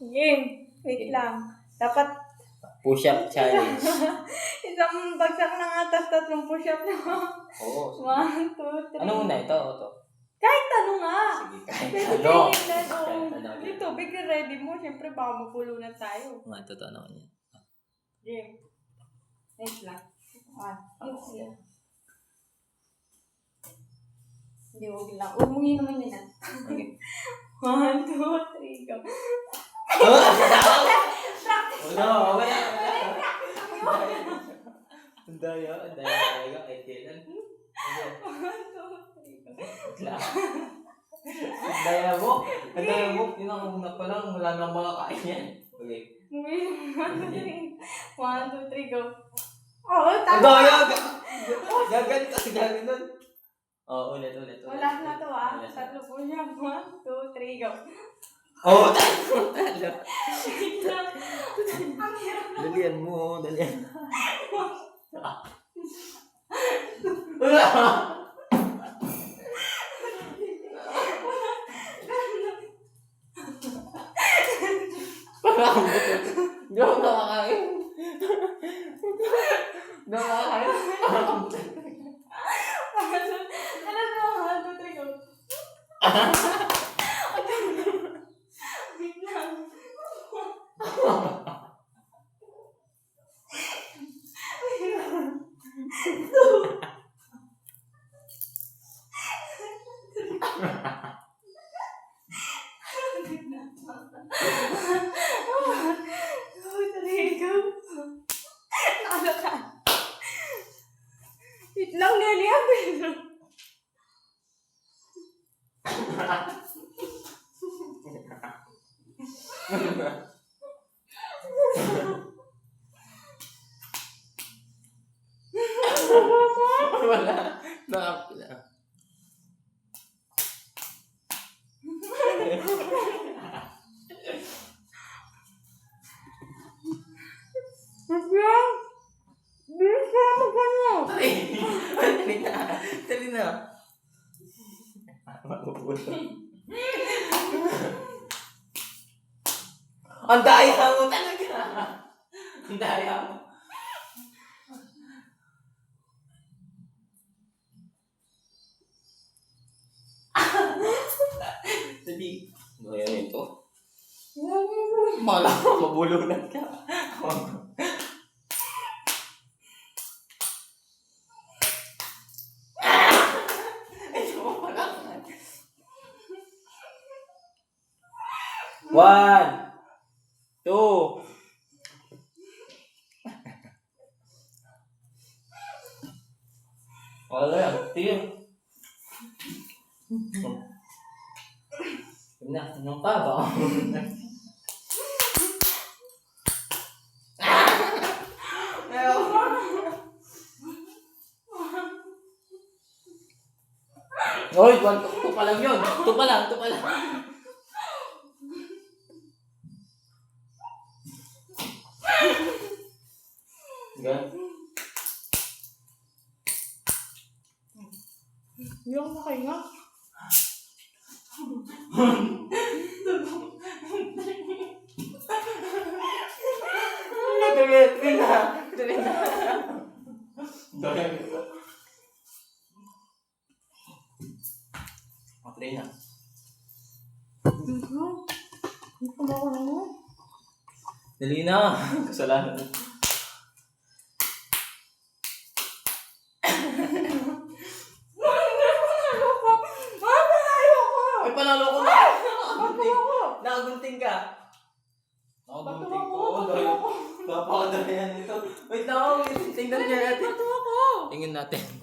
Game. Wait lang. Dapat Push-up challenge. isang bagsak na nga, tapos 3 push-up na. Oo. 1, 2, 3. Ano muna ito? Ito. Kahit ano nga. Sige, kahit Pwede ano. kainin na. Kahit ano. Dito, bigla ready mo. Siyempre, baka mapulunan tayo. Mga totoo naman yan. Game. Wait lang. 1, 2, 3. Hindi, huwag lang. Huwag mo yun naman yan. Okay. 1, 2, 3, go. Wala. Ang daya talaga. Kahit kailan. 1, 2, 3, go. Wala. Ang daya mo. Yun ang una pa lang. Wala nang makakain yan. Okay. 1, 2, 3, go. Oo, Ang tama. daya! Gagan kasi gaganon. Oo, ulit. Wala na to ah. 3 po siya. 1, 2, 3, go. Oo, talo. Wait lang. Ang hirap na. Dalian mo. Hindi ako nakakain. Ano na? 1, 2, 3, go. Wait lang. Wait lang, Nelly. Wala. Nakapila. Dali na. Ang daya mo talaga. Ang daya mo. Dali. Gaya nito. Malam, mabulunan ka. One, two. Wala yan, tiyo. Ano pa ba? Oy, 1, 2 pa lang yun. 2 pa lang. Gan. Yung nakahinga. Dali na. Matry na. Dali na. Kasalanan. Ay, panalo ko na. Nakagunting ka. Nakagunting ko. Napakadali yan ito. Wait lang. Tingnan niya natin. Tingnan natin.